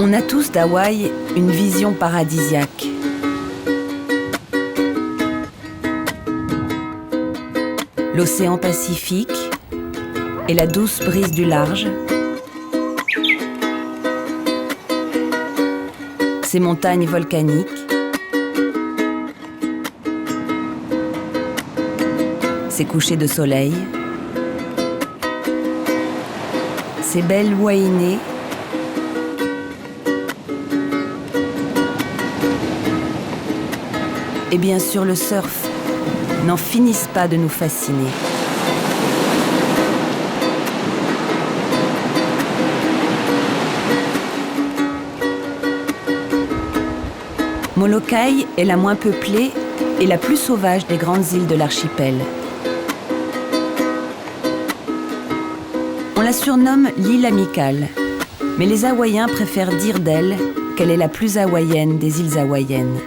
On a tous d'Hawaï une vision paradisiaque. L'océan Pacifique et la douce brise du large. Ces montagnes volcaniques. Ces couchers de soleil. Ces belles wainées. Et bien sûr le surf n'en finissent pas de nous fasciner. Molokai est la moins peuplée et la plus sauvage des grandes îles de l'archipel. On la surnomme l'île amicale, mais les Hawaïens préfèrent dire d'elle qu'elle est la plus hawaïenne des îles hawaïennes.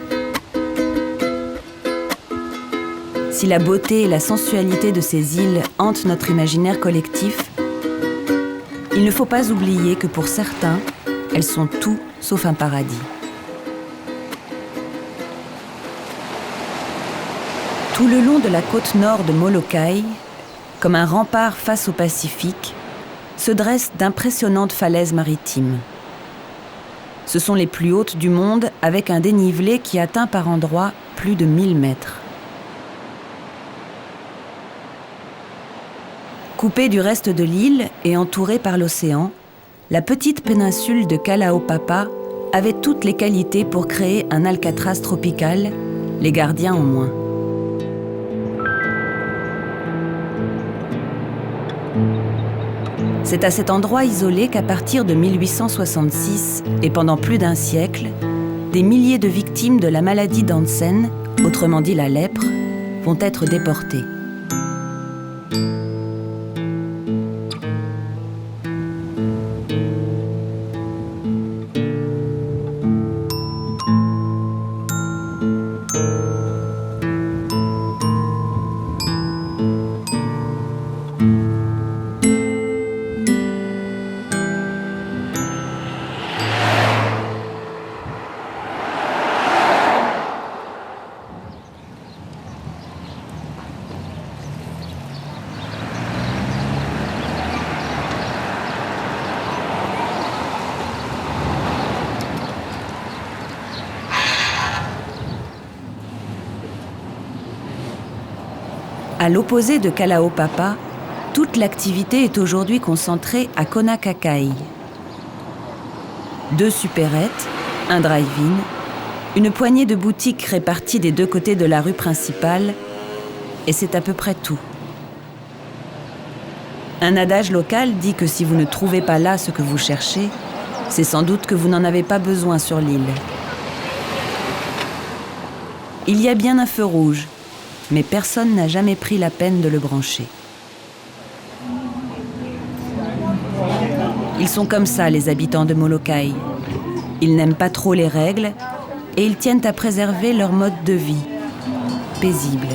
Si la beauté et la sensualité de ces îles hantent notre imaginaire collectif, il ne faut pas oublier que pour certains, elles sont tout sauf un paradis. Tout le long de la côte nord de Molokai, comme un rempart face au Pacifique, se dressent d'impressionnantes falaises maritimes. Ce sont les plus hautes du monde avec un dénivelé qui atteint par endroits plus de 1000 mètres. Coupée du reste de l'île et entourée par l'océan, la petite péninsule de Kalaupapa avait toutes les qualités pour créer un alcatraz tropical, les gardiens en moins. C'est à cet endroit isolé qu'à partir de 1866 et pendant plus d'un siècle, des milliers de victimes de la maladie d'Hansen, autrement dit la lèpre, vont être déportées. À l'opposé de Kalaupapa, toute l'activité est aujourd'hui concentrée à Konakakai. 2 supérettes, un drive-in, une poignée de boutiques réparties des 2 côtés de la rue principale, et c'est à peu près tout. Un adage local dit que si vous ne trouvez pas là ce que vous cherchez, c'est sans doute que vous n'en avez pas besoin sur l'île. Il y a bien un feu rouge, mais personne n'a jamais pris la peine de le brancher. Ils sont comme ça, les habitants de Molokai. Ils n'aiment pas trop les règles et ils tiennent à préserver leur mode de vie, paisible.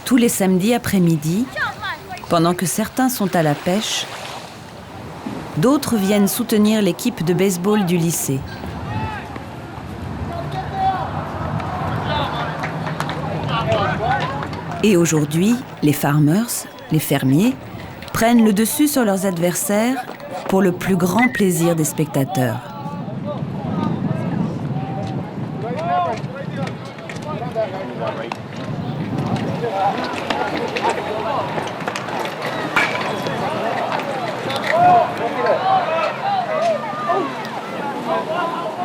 Tous les samedis après-midi, pendant que certains sont à la pêche, d'autres viennent soutenir l'équipe de baseball du lycée. Et aujourd'hui, les farmers, les fermiers, prennent le dessus sur leurs adversaires pour le plus grand plaisir des spectateurs.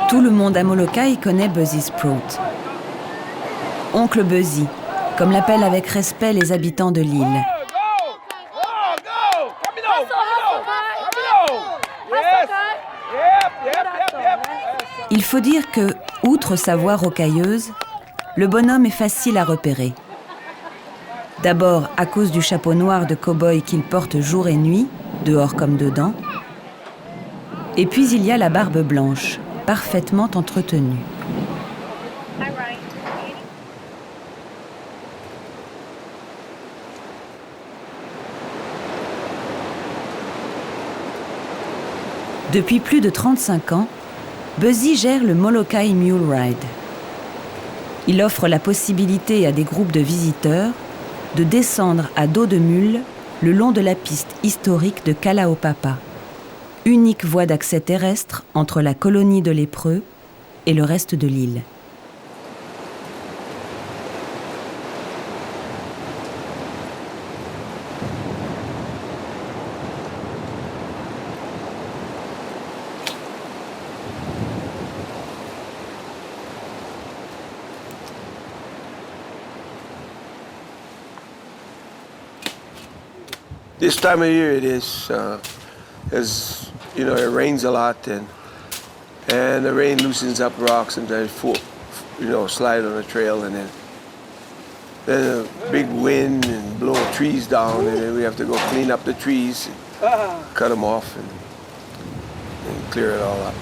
Tout le monde à Molokai connaît Buzzy Sprout. Oncle Buzzy, comme l'appellent avec respect les habitants de l'île. Il faut dire que, outre sa voix rocailleuse, le bonhomme est facile à repérer. D'abord à cause du chapeau noir de cow-boy qu'il porte jour et nuit, dehors comme dedans. Et puis il y a la barbe blanche, parfaitement entretenue. Depuis plus de 35 ans, Buzzy gère le Molokai Mule Ride. Il offre la possibilité à des groupes de visiteurs de descendre à dos de mule le long de la piste historique de Kalaupapa, unique voie d'accès terrestre entre la colonie de lépreux et le reste de l'île. This time of year it is, as you know, it rains a lot, and the rain loosens up rocks and they slide on the trail, and then a big wind and blow trees down, and then we have to go clean up the trees, and cut them off, and clear it all up.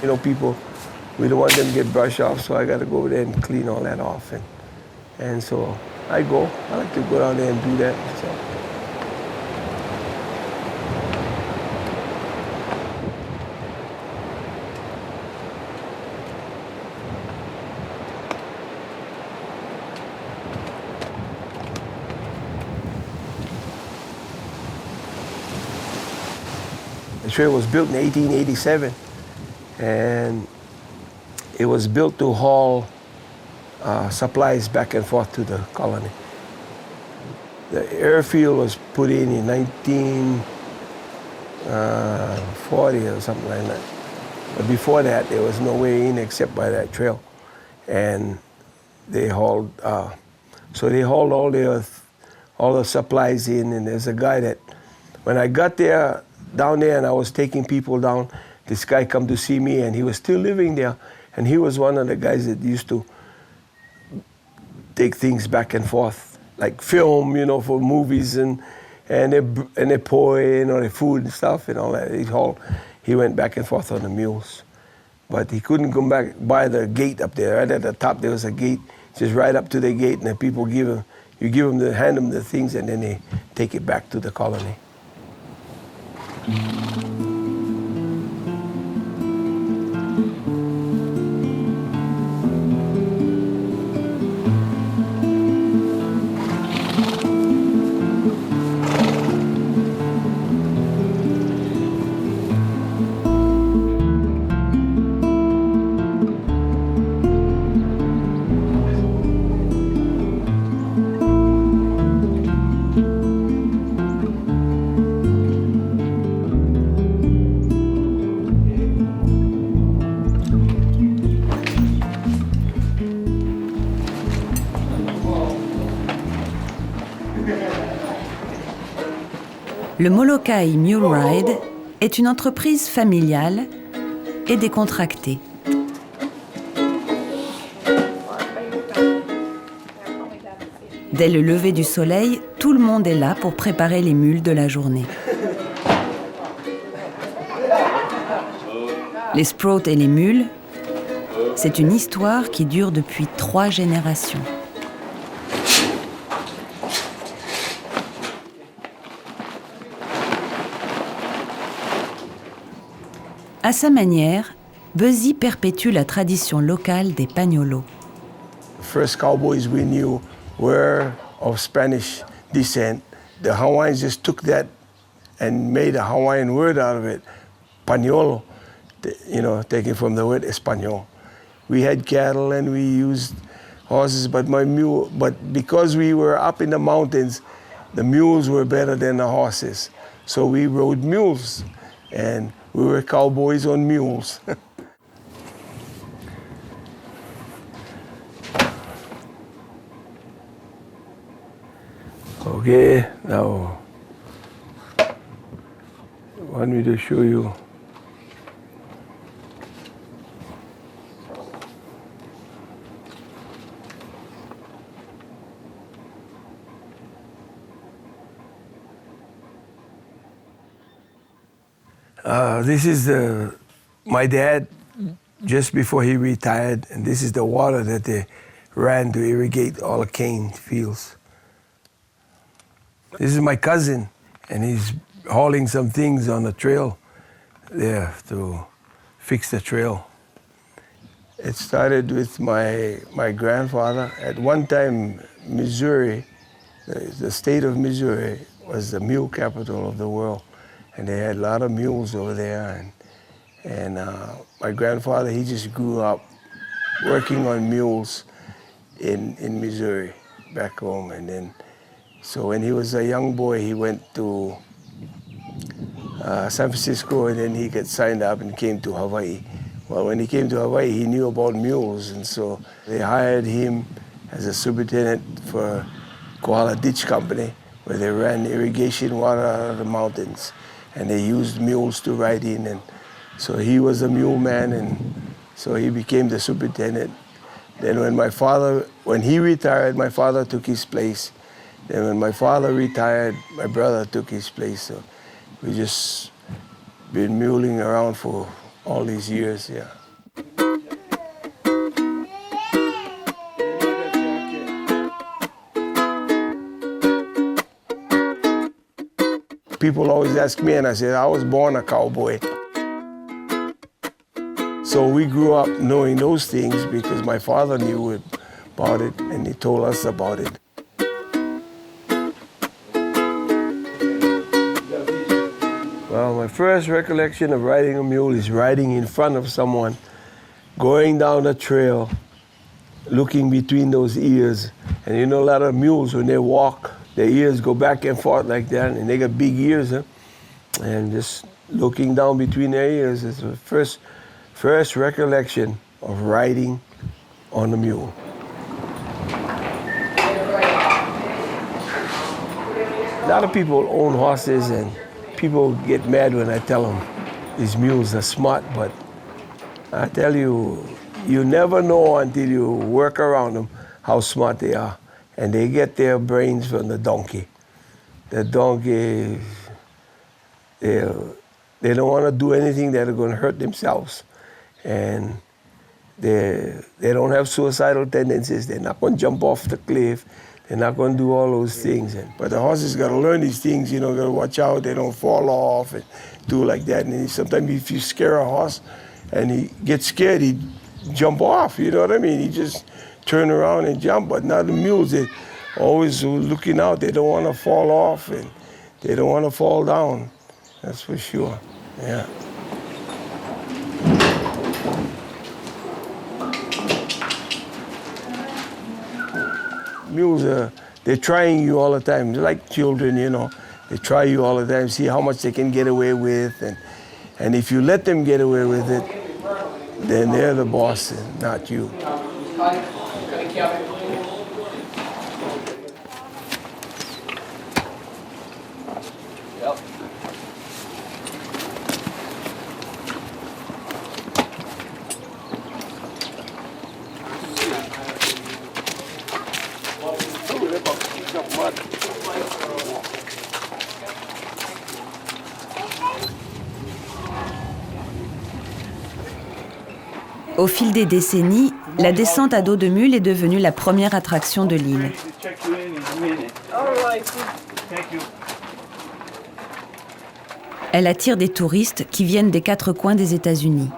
You know, people, we don't want them to get brushed off, so I got to go over there and clean all that off. And so I like to go down there and do that. So. The trail was built in 1887, and it was built to haul supplies back and forth to the colony. The airfield was put in 1940 or something like that. But before that, there was no way in except by that trail. And they hauled, all the supplies in. And there's a guy that, when I got there, down there, and I was taking people down, this guy come to see me, and he was still living there. And he was one of the guys that used to take things back and forth, like film, you know, for movies and they pour in or the food and stuff and all that. He went back and forth on the mules, but he couldn't come back by the gate up there. Right at the top, there was a gate, just right up to the gate, and the people hand them the things, and then they take it back to the colony. Le Molokai Mule Ride est une entreprise familiale et décontractée. Dès le lever du soleil, tout le monde est là pour préparer les mules de la journée. Les sprouts et les mules, c'est une histoire qui dure depuis 3 générations. À sa manière, Buzzy perpétue la tradition locale des pagnolos. The first Cowboys we knew were of Spanish descent. The Hawaiians just took that and made a Hawaiian word out of it, pañolo, taken from the word Espanol. We had cattle and we used horses, but because we were up in the mountains, the mules were better than the horses. So we rode mules, and we were cowboys on mules. Okay, now I want me to show you. This is my dad just before he retired, and this is the water that they ran to irrigate all the cane fields. This is my cousin, and he's hauling some things on the trail there to fix the trail. It started with my grandfather. At one time, Missouri, the state of Missouri, was the mule capital of the world, and they had a lot of mules over there. And my grandfather, he just grew up working on mules in Missouri, back home. And then, so when he was a young boy, he went to San Francisco, and then he got signed up and came to Hawaii. Well, when he came to Hawaii, he knew about mules, and so they hired him as a superintendent for Kohala Ditch Company, where they ran irrigation water out of the mountains, and they used mules to ride in. And so he was a mule man, and so he became the superintendent. Then when he retired, my father took his place. Then when my father retired, my brother took his place. So we just been muling around for all these years, yeah. People always ask me, and I said, I was born a cowboy. So we grew up knowing those things because my father knew about it, and he told us about it. Well, my first recollection of riding a mule is riding in front of someone, going down the trail, looking between those ears. And you know, a lot of mules, when they walk, their ears go back and forth like that, and they got big ears, huh? And just looking down between their ears is the first recollection of riding on a mule. A lot of people own horses, and people get mad when I tell them these mules are smart, but I tell you, you never know until you work around them how smart they are. And they get their brains from the donkey. The donkey, they don't want to do anything that are going to hurt themselves. And they don't have suicidal tendencies. They're not going to jump off the cliff. They're not going to do all those things. But the horses got to learn these things, you know, got to watch out. They don't fall off and do like that. And sometimes if you scare a horse and he gets scared, he jump off, you know what I mean? He just turn around and jump. But now the mules, they're always looking out. They don't want to fall off, and they don't want to fall down. That's for sure, yeah. Mules, they're trying you all the time. They're like children, you know. They try you all the time, see how much they can get away with. And if you let them get away with it, then they're the boss and not you. Au fil des décennies, la descente à dos de mule est devenue la première attraction de l'île. Elle attire des touristes qui viennent des quatre coins des États-Unis.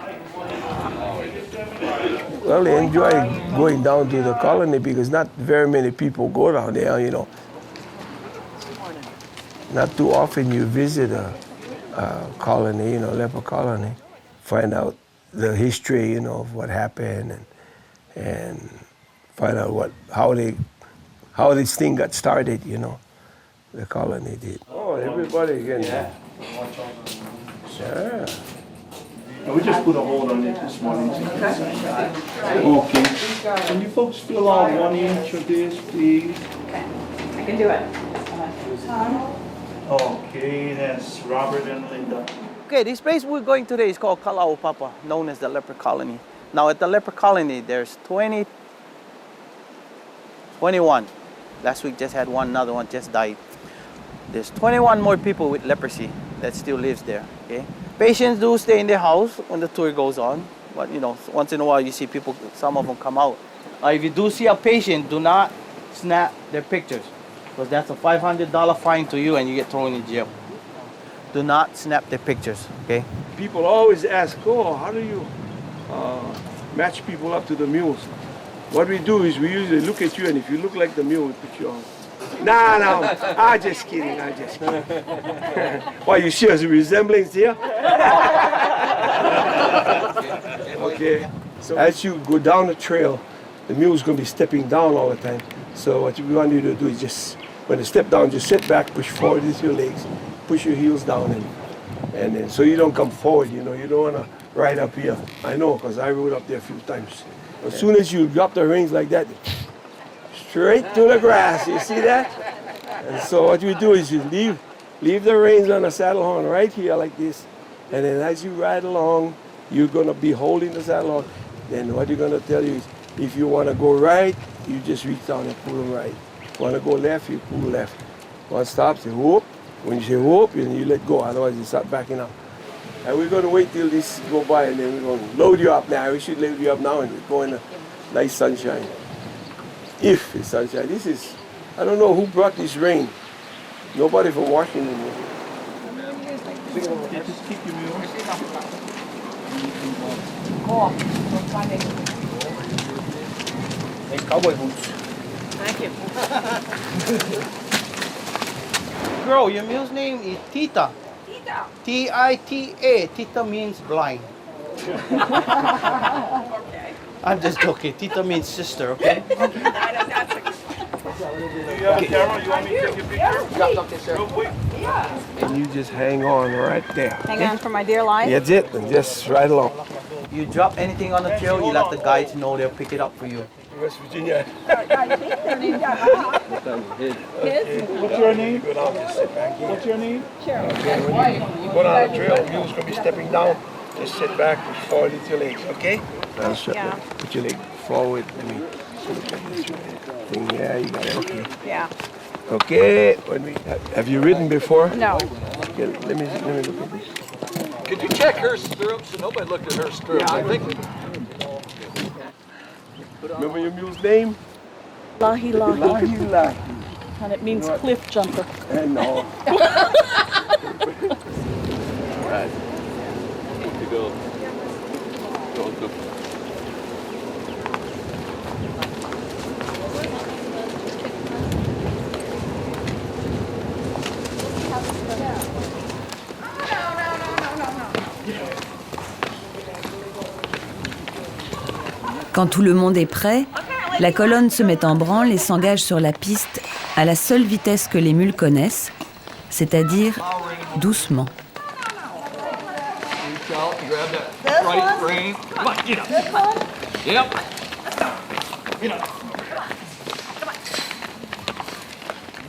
Well, they enjoy going down to the colony because not very many people go down there, you know. Not too often you visit a colony, you know, leper colony, find out the history, you know, of what happened and find out how this thing got started, you know, the colony did. Oh, everybody again. Yeah. Yeah. We just put a hold on it this morning. Okay. Can you folks fill out 1 inch of this, please? Okay. I can do it. Okay, that's Robert and Linda. Okay, this place we're going today is called Kalaupapa, known as the leper colony. Now at the leper colony, there's 21. Last week just had another one just died. There's 21 more people with leprosy that still lives there, okay? Patients do stay in their house when the tour goes on, but you know, once in a while you see people, some of them come out. If you do see a patient, do not snap their pictures, because that's a $500 fine to you and you get thrown in jail. Do not snap their pictures, okay? People always ask, oh, how do you match people up to the mules? What we do is we usually look at you, and if you look like the mule, we put you on. No, I'm just kidding, Why, you see a resemblance here? Okay, so as you go down the trail, the mule's going to be stepping down all the time. So what we want you to do is just, when they step down, just sit back, push forward with your legs, push your heels down, and then so you don't come forward, you don't want to ride up here. I know, because I rode up there a few times. As soon as you drop the reins like that, straight to the grass, you see that? And so what we do is you leave the reins on the saddle horn right here like this, and then as you ride along, you're going to be holding the saddle horn. Then what you're going to tell you is, if you want to go right, you just reach down and pull them right. If you want to go left, you pull left. One stop, say whoop. When you say whoop, then you let go, otherwise you start backing up. And we're going to wait till this go by, and then we're going to load you up now. We should load you up now, and we're going to nice sunshine. If it's sunshine. This is, I don't know who brought this rain. Nobody from Washington. Just keep your mule. Hey, cowboy boots. Thank you. Girl, your mule's name is Tita. Tita. T-I-T-A. Tita means blind. Okay. I'm just joking. Tita means sister, okay? Do you have a camera? You want me to take your picture? Real quick. Yeah. And you just hang on right there. Hang on for my dear life. That's it, and just ride along. You drop anything on the trail, you let the guides know, they'll pick it up for you. West Virginia. What's your name? Go down, just sit back here. What's your name? Okay, when you go down the trail, the mule's going to be stepping down. Just sit back, push forward with your legs, okay? Yeah. Put your leg forward. Let me look at this thing. Yeah, you got it, okay. Yeah. Okay, have you ridden before? No. Okay, let me look at this. Could you check her stirrups? Nobody looked at her stirrups. I think. Remember your mule's name? Lahi Lahi, Lahi Lahi. and it means cliff jumper. And no. Right. To go. Go. Quand tout le monde est prêt, la colonne se met en branle et s'engage sur la piste à la seule vitesse que les mules connaissent, c'est-à-dire doucement. Reach out, grab that right rein. Come on, get up. Yep. Get up.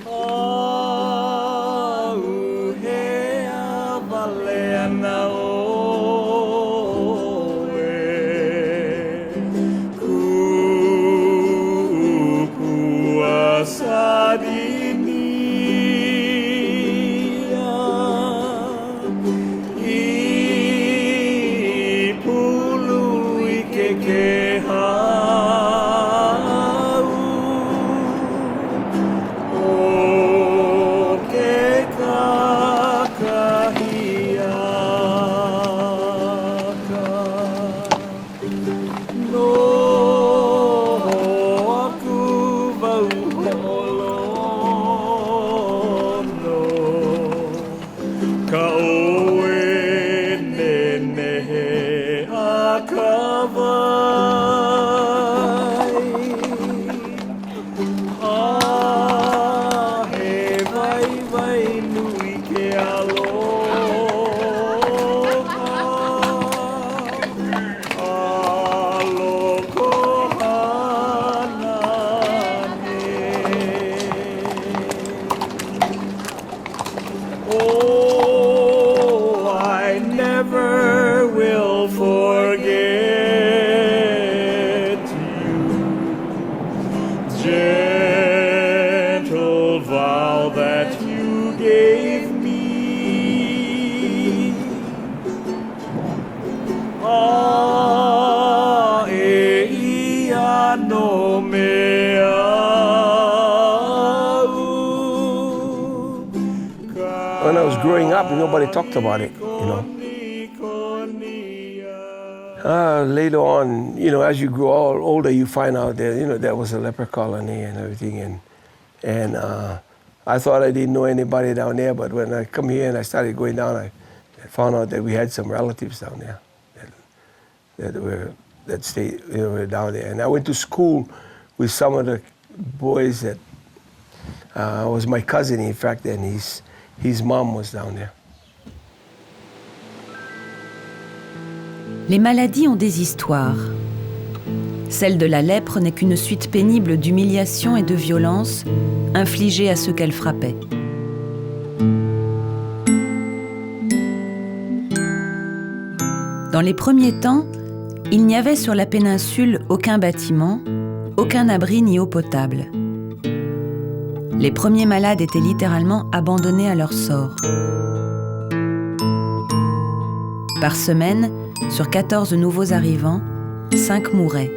Oh when I was growing up, nobody talked about it, Later on, as you grow older, you find out that, there was a leper colony and everything. And I thought I didn't know anybody down there, but when I come here and I started going down, I found out that we had some relatives down there that stayed, were down there. And I went to school with some of the boys that was my cousin, in fact, and his mom was down there. Les maladies ont des histoires. Celle de la lèpre n'est qu'une suite pénible d'humiliations et de violences infligées à ceux qu'elle frappait. Dans les premiers temps, il n'y avait sur la péninsule aucun bâtiment, aucun abri ni eau potable. Les premiers malades étaient littéralement abandonnés à leur sort. Par semaine, sur 14 nouveaux arrivants, 5 mouraient.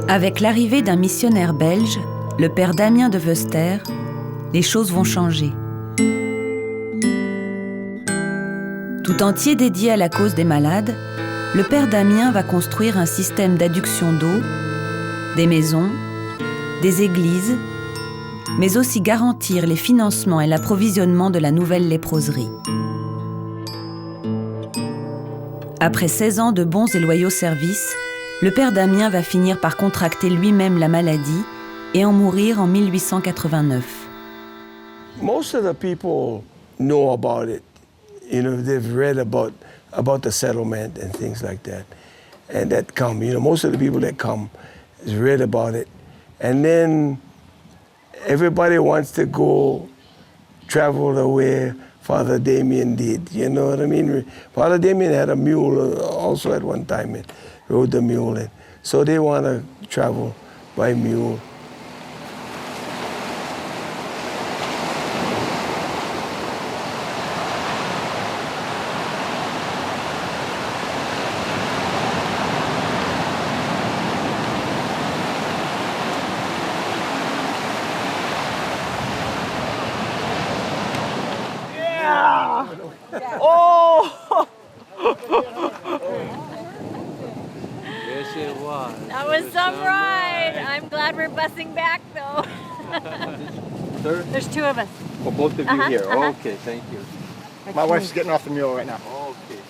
Avec l'arrivée d'un missionnaire belge, le père Damien de Veuster, les choses vont changer. Tout entier dédié à la cause des malades, le père Damien va construire un système d'adduction d'eau, des maisons, des églises, mais aussi garantir les financements et l'approvisionnement de la nouvelle léproserie. Après 16 ans de bons et loyaux services, le père Damien va finir par contracter lui-même la maladie et en mourir en 1889. Most of the people know about it. They've read about the settlement and things like that. And that come, most of the people that come has read about it. And then everybody wants to go travel the way Father Damien did, you know what I mean? Father Damien had a mule also at one time and rode the mule. And so they want to travel by mule. Oh! Yes, it was. That was some ride. I'm glad we're busing back though. Third? There's 2 of us. Oh, both of you here. Okay, thank you. My wife's getting off the mule right now. Okay.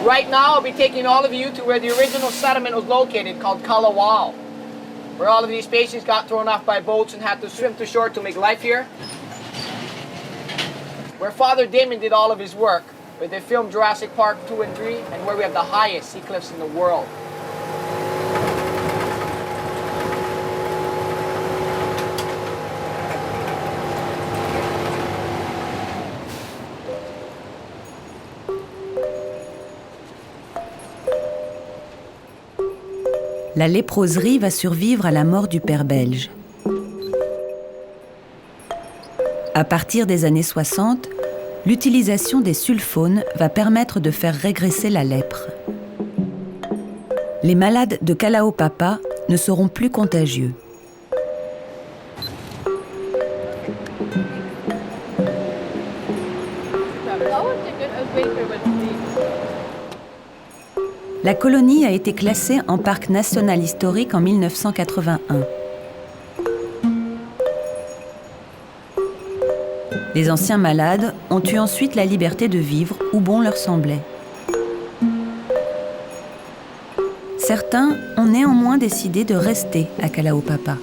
Right now, I'll be taking all of you to where the original settlement was located, called Kalaupapa, where all of these patients got thrown off by boats and had to swim to shore to make life here. Where Father Damien did all of his work, where they filmed Jurassic Park 2 and 3, and where we have the highest sea cliffs in the world. La léproserie va survivre à la mort du père belge. À partir des années 60, l'utilisation des sulfones va permettre de faire régresser la lèpre. Les malades de Kalaupapa ne seront plus contagieux. La colonie a été classée en parc national historique en 1981. Les anciens malades ont eu ensuite la liberté de vivre où bon leur semblait. Certains ont néanmoins décidé de rester à Kalaupapa.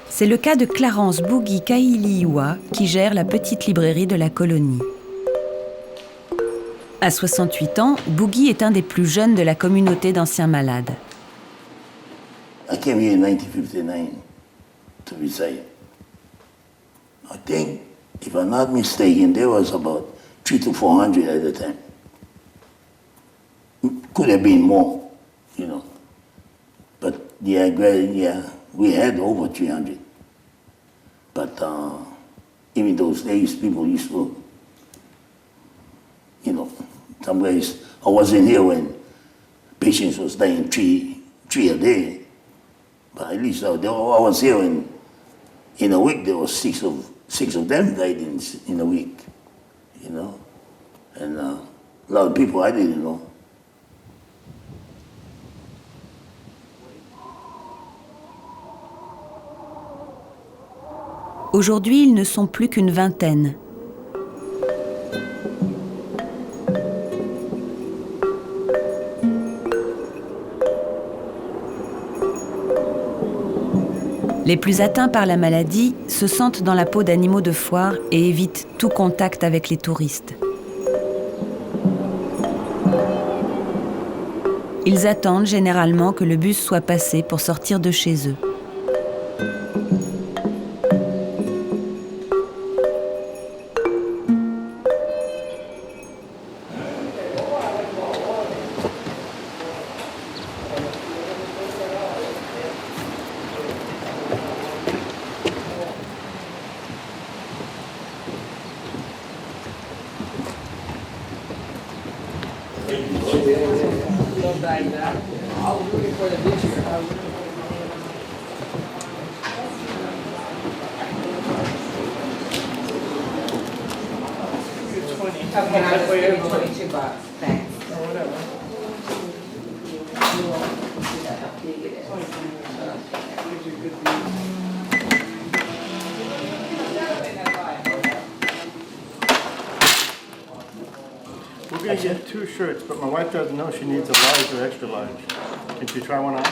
C'est le cas de Clarence Bougie Kailiiwa qui gère la petite librairie de la colonie. À 68 ans, Bougie est un des plus jeunes de la communauté d'anciens malades. I came here in 1959 to reside. I think, if I'm not mistaken, there was about 300 to 400 at the time. Could have been more, you know. But yeah, we had over 300. But even those days, people used to, you know, some guys, I wasn't here when patients was dying three a day. But at least I was here when in a week there was six of them died in a week, you know. And a lot of people I didn't know. Aujourd'hui, ils ne sont plus qu'une vingtaine. Les plus atteints par la maladie se sentent dans la peau d'animaux de foire et évitent tout contact avec les touristes. Ils attendent généralement que le bus soit passé pour sortir de chez eux. We're going to get 2 shirts, but my wife doesn't know she needs a large or extra large. Can she try one on?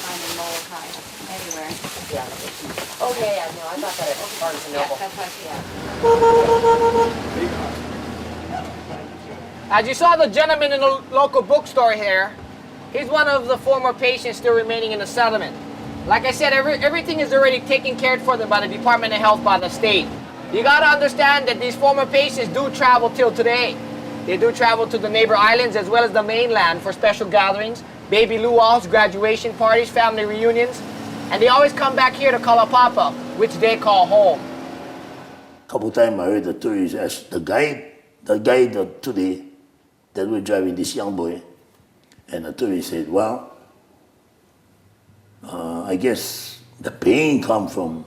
Finding Molokai anywhere. Yeah. Okay, yeah, no, I thought that it was Barnes and Noble. That's what, yeah. As you saw the gentleman in the local bookstore here, he's one of the former patients still remaining in the settlement. Like I said, everything is already taken care of for them by the Department of Health, by the state. You gotta understand that these former patients do travel till today. They do travel to the neighbor islands as well as the mainland for special gatherings, baby luau's, graduation parties, family reunions, and they always come back here to Kalaupapa, which they call home. A couple times I heard the tourists ask the guide that today that we're driving this young boy, and the tourist said, well, I guess the pain comes from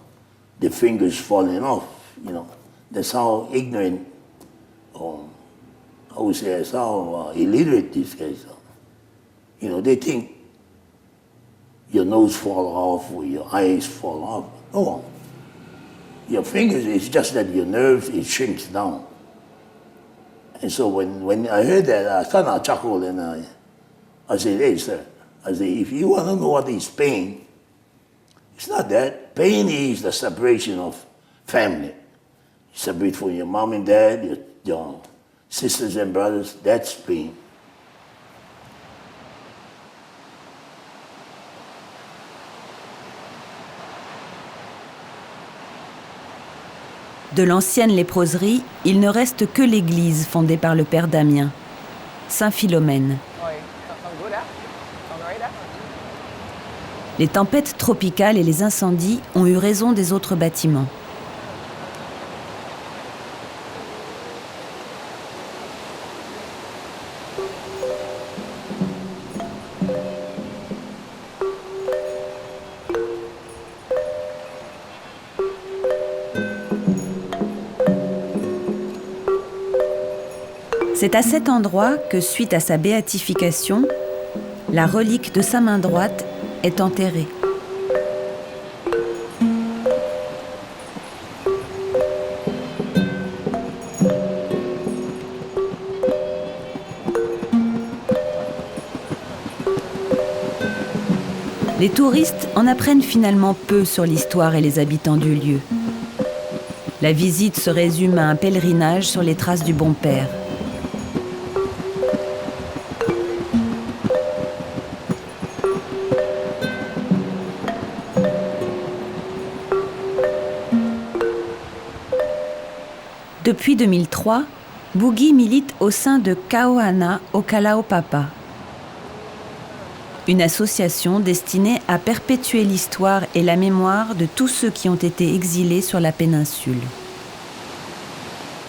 the fingers falling off, you know. That's how ignorant, I would say, that's how illiterate these guys are. You know, they think your nose fall off or your eyes fall off. No, your fingers, it's just that your nerves, it shrinks down. And so when I heard that, I kind of chuckled and I said, hey, sir, I said, if you want to know what is pain, it's not that. Pain is the separation of family. You separate from your mom and dad, your sisters and brothers, that's pain. De l'ancienne léproserie, il ne reste que l'église fondée par le père Damien, Saint-Philomène. Les tempêtes tropicales et les incendies ont eu raison des autres bâtiments. C'est à cet endroit que, suite à sa béatification, la relique de sa main droite est enterrée. Les touristes en apprennent finalement peu sur l'histoire et les habitants du lieu. La visite se résume à un pèlerinage sur les traces du bon père. Depuis 2003, Boogie milite au sein de Kaohana au Kalaupapa, une association destinée à perpétuer l'histoire et la mémoire de tous ceux qui ont été exilés sur la péninsule.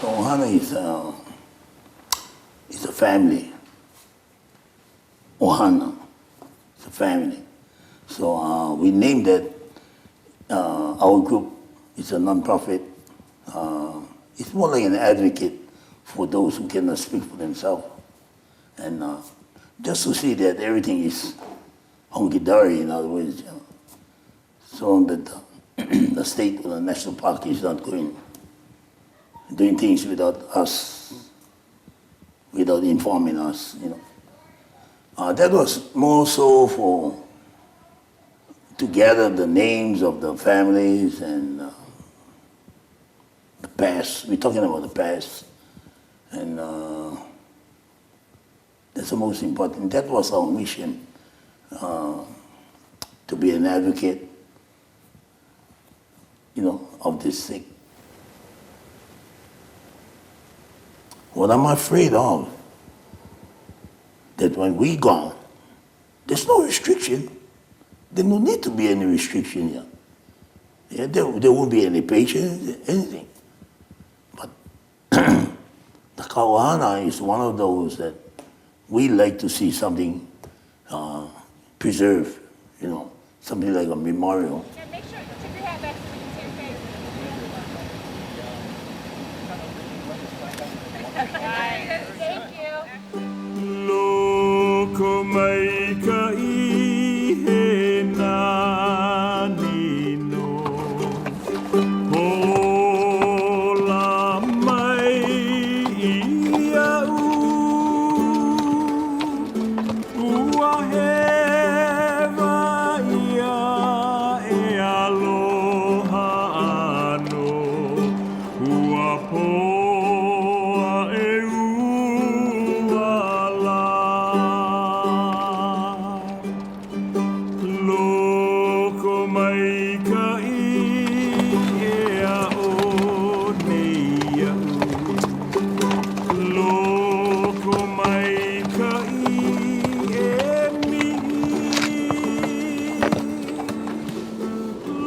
Ohana is a family. Ohana, it's a family. So we named it, our group is a non-profit. It's more like an advocate for those who cannot speak for themselves. And just to see that everything is hunky-dory, in other words, so that the state or the national park is not doing things without us, without informing us, That was more so to gather the names of the families and the past. We're talking about the past. And that's the most important. That was our mission, to be an advocate, of this sick. What I'm afraid of, that when we gone, there's no restriction. There no need to be any restriction here. Yeah, there won't be any patients, anything. But the Kaohana is one of those that we like to see something preserved, something like a memorial. Yeah, make sure you tip your hat back so we can see your face. Thank you. Loko mai ka ihe na nino, hola mai ia ua heva ia e aloha ano, ua poa e ua la. Loko mai ka ia o nei au. Loko mai ka e mihi.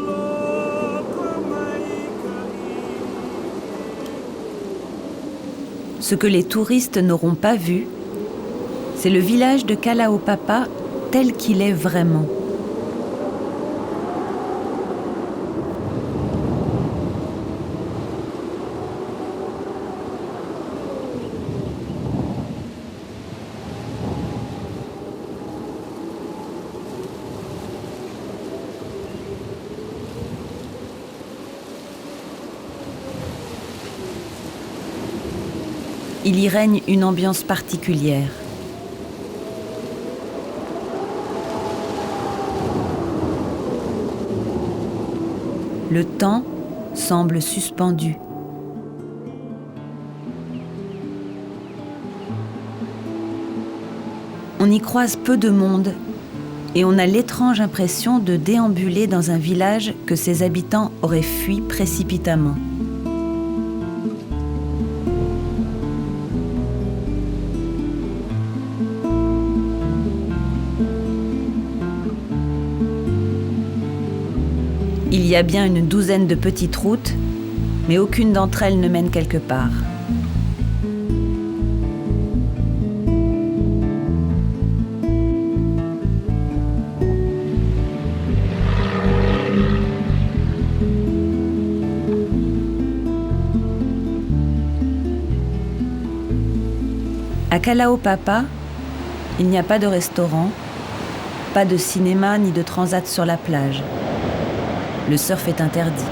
Loko mai ka Ce que les touristes n'auront pas vu, c'est le village de Kalaupapa tel qu'il est vraiment. Il y règne une ambiance particulière. Le temps semble suspendu. On y croise peu de monde et on a l'étrange impression de déambuler dans un village que ses habitants auraient fui précipitamment. Il y a bien une douzaine de petites routes, mais aucune d'entre elles ne mène quelque part. À Kalaupapa, il n'y a pas de restaurant, pas de cinéma ni de transat sur la plage. Le surf est interdit.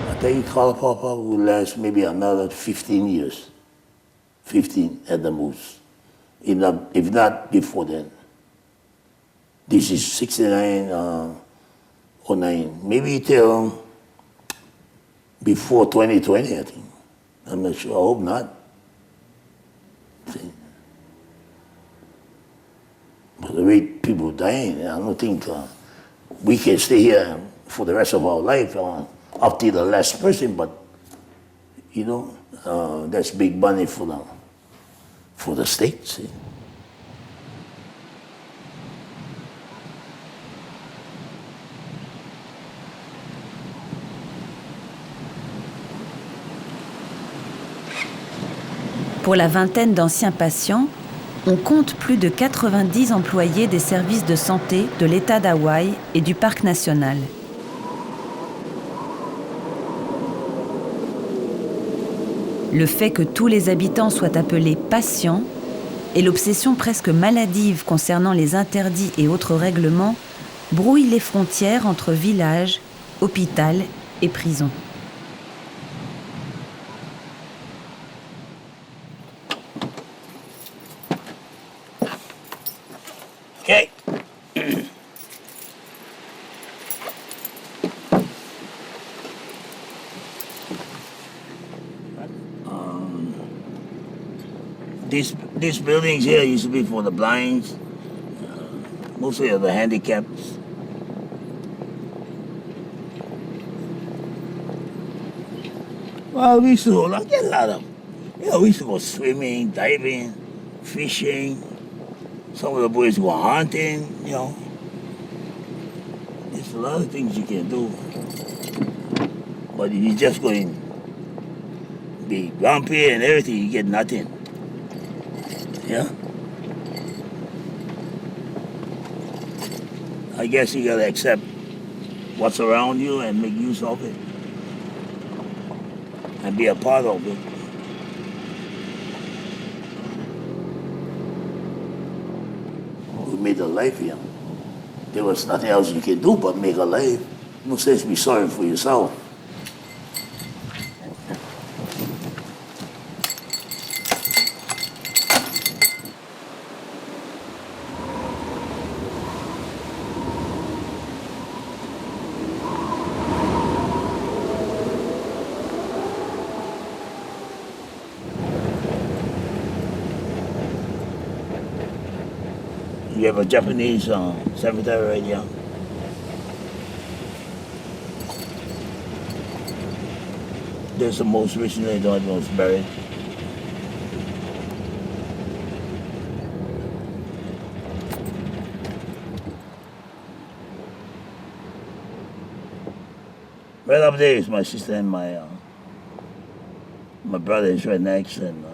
I think Kalaupapa will last maybe another 15 years. 15 at the most. If not before then. This is 69 or 9. Maybe till before 2020, I think. I'm not sure. I hope not. See? But the way people dying, I don't think we can stay here for the rest of our life up to the last person. But you know, that's big money for the state. See? Pour la vingtaine d'anciens patients, on compte plus de 90 employés des services de santé de l'État d'Hawaï et du Parc national. Le fait que tous les habitants soient appelés patients et l'obsession presque maladive concernant les interdits et autres règlements brouillent les frontières entre village, hôpital et prison. Okay. These buildings here used to be for the blinds, mostly of the handicapped. Well, we used to go, like a lot of, we used to go swimming, diving, fishing. Some of the boys go hunting, There's a lot of things you can do. But if you just go in, be grumpy and everything, you get nothing. Yeah? I guess you gotta accept what's around you and make use of it. And be a part of it. We made a life here. There was nothing else you can do but make a life. No sense be sorry for yourself. You have a Japanese cemetery right here. There's the most recently the one was buried. Right up there is my sister and my brother is right next, and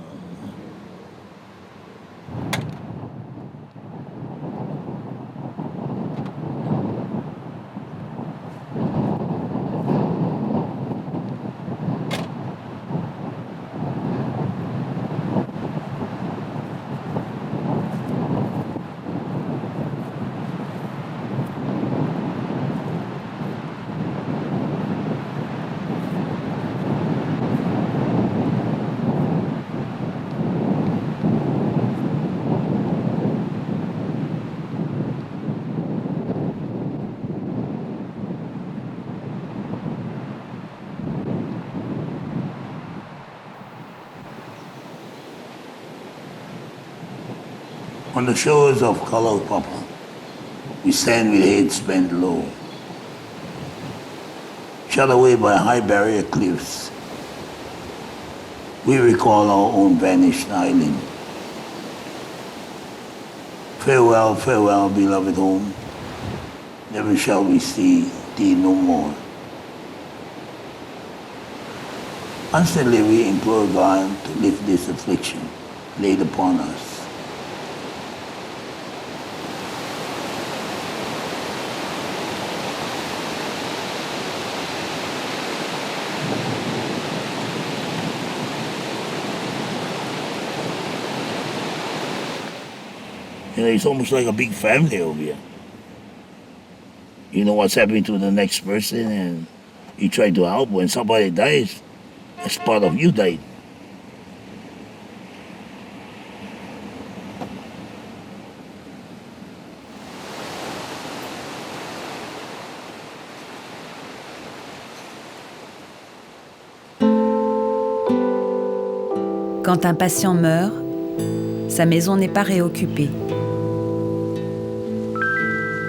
on the shores of Kalaupapa, we stand with heads bent low, shut away by high barrier cliffs. We recall our own vanished island. Farewell, farewell, beloved home. Never shall we see thee no more. Constantly we implore God to lift this affliction laid upon us. You know, it's almost like a big family over here. You know what's happening to the next person, and you try to help. When somebody dies, as part of you died. Quand un patient meurt, sa maison n'est pas réoccupée.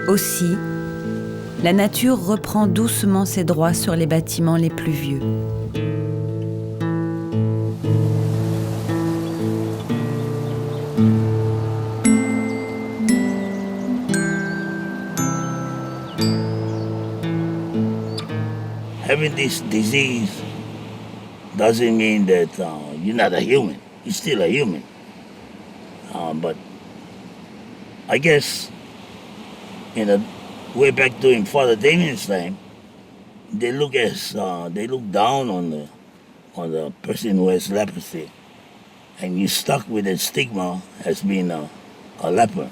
Aussi, la nature reprend doucement ses droits sur les bâtiments les plus vieux. Having this disease doesn't mean that you're not a human. You're still a human. But I guess, way back during Father Damien's time, they look down on the person who has leprosy, and you're stuck with that stigma as being a leper.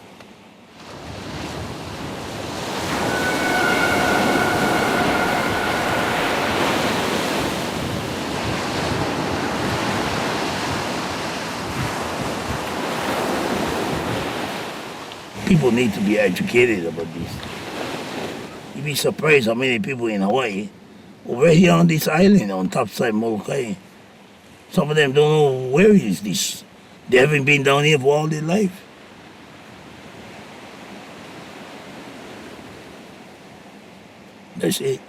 People need to be educated about this. You'd be surprised how many people in Hawaii, over here on this island, on top side Molokai, some of them don't know where is this. They haven't been down here for all their life. That's it.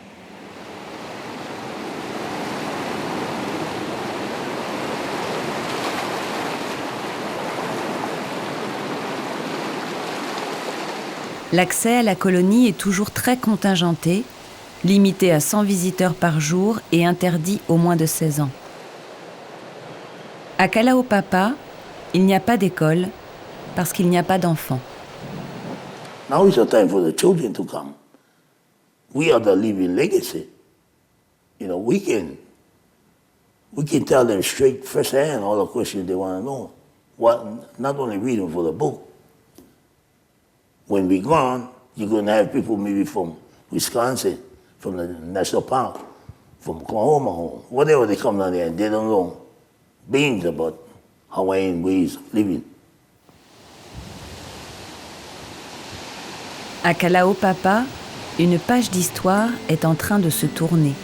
L'accès à la colonie est toujours très contingenté, limité à 100 visiteurs par jour et interdit aux moins de 16 ans. À Kalaupapa, il n'y a pas d'école parce qu'il n'y a pas d'enfants. Now is the time for the children to come. We are the living legacy. You know, we can tell them straight firsthand all the questions they want to know. Not only read them for the book. When we're gone, you're going to have people maybe from Wisconsin, from the national park, from Oklahoma, whatever they come down there, and they don't know beans about Hawaiian ways of living. À Kalaupapa, une page d'histoire est en train de se tourner.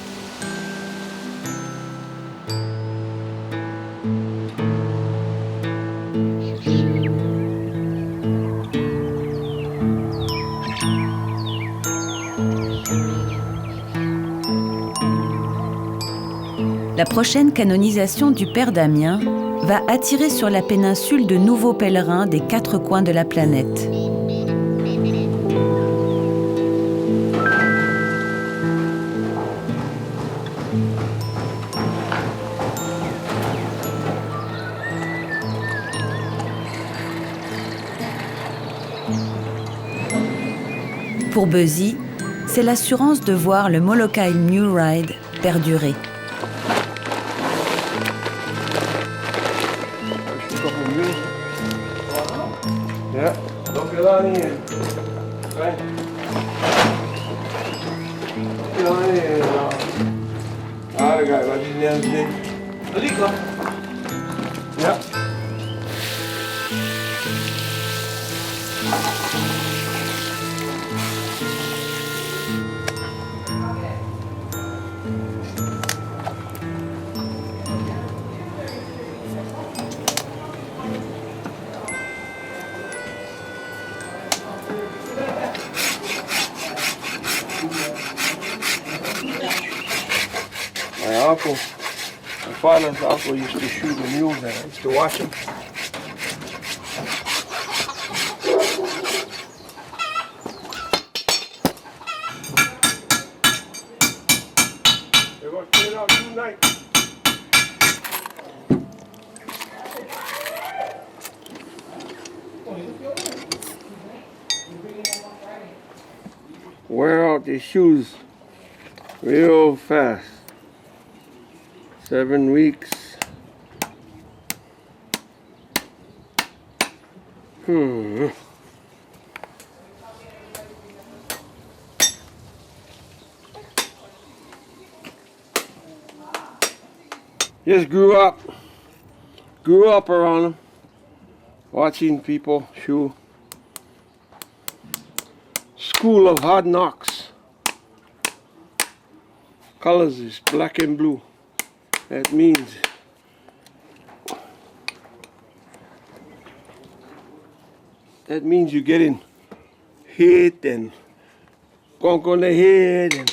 La prochaine canonisation du père Damien va attirer sur la péninsule de nouveaux pèlerins des 4 coins de la planète. Pour Buzzy, c'est l'assurance de voir le Molokai New Ride perdurer. Ja, loop je daar niet in. Fijn. Loop je daar niet in. Daar ga je, wat is net een ding? Alika. Ja. My uncle, my father's uncle used to shoot the mules and I used to watch him. They're going to clean out tonight. Wear out these shoes real fast. 7 weeks. Just grew up around them, watching people shoot. School of hard knocks. Colors is black and blue. That means you're getting hit and conk on the head and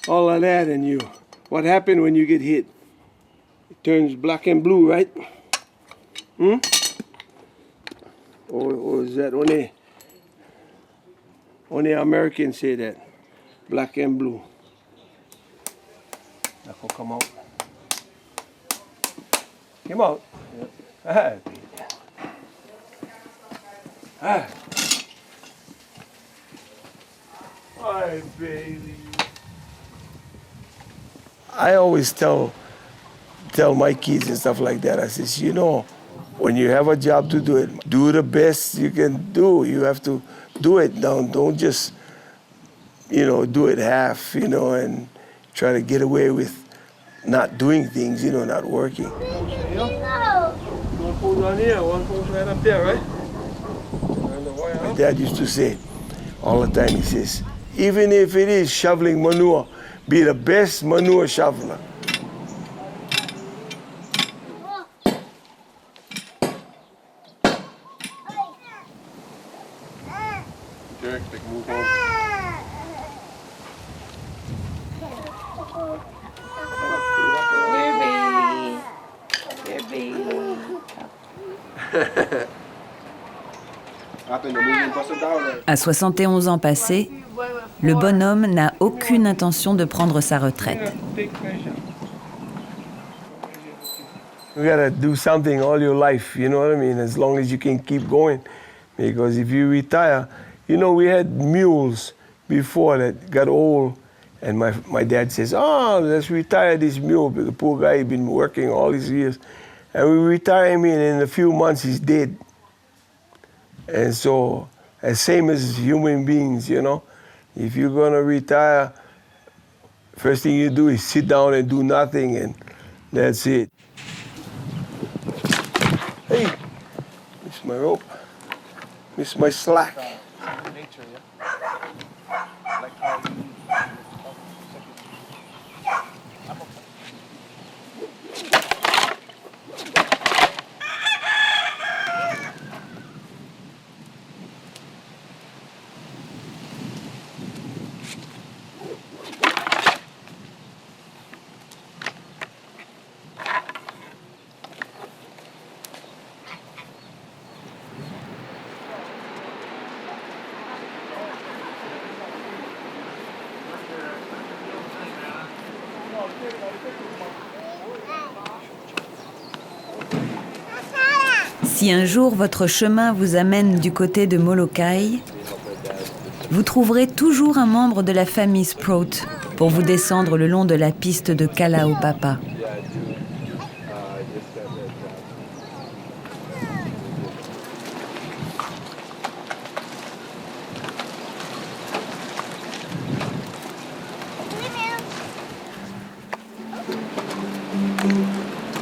all of that, and what happened when you get hit? It turns black and blue, right? Or is that only Americans say that? Black and blue. That will come out. Come out. Yeah. Hi, baby. I always tell my kids and stuff like that, I says, when you have a job to do it, do the best you can do. You have to do it. Don't just, do it half, and try to get away with not doing things, not working. One post on here, one post right up there, right? My dad used to say all the time, he says, even if it is shoveling manure, be the best manure shoveler. À 71 ans passés, le bonhomme n'a aucune intention de prendre sa retraite. You gotta do something all your life, you know what I mean, as long as you can keep going. Because if you retire, we had mules before that got old, and my dad says, let's retire this mule, because the poor guy had been working all these years. And we retire him, and in a few months he's dead. And so, same as human beings, if you're gonna retire, first thing you do is sit down and do nothing, and that's it. Hey, miss my rope, miss my slack. Nature, yeah. Like how you Si un jour votre chemin vous amène du côté de Molokai, vous trouverez toujours un membre de la famille Sprout pour vous descendre le long de la piste de Kalaupapa.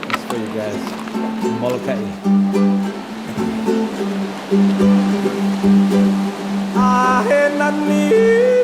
That's for you guys. Molokai. Ah, hey, Nani.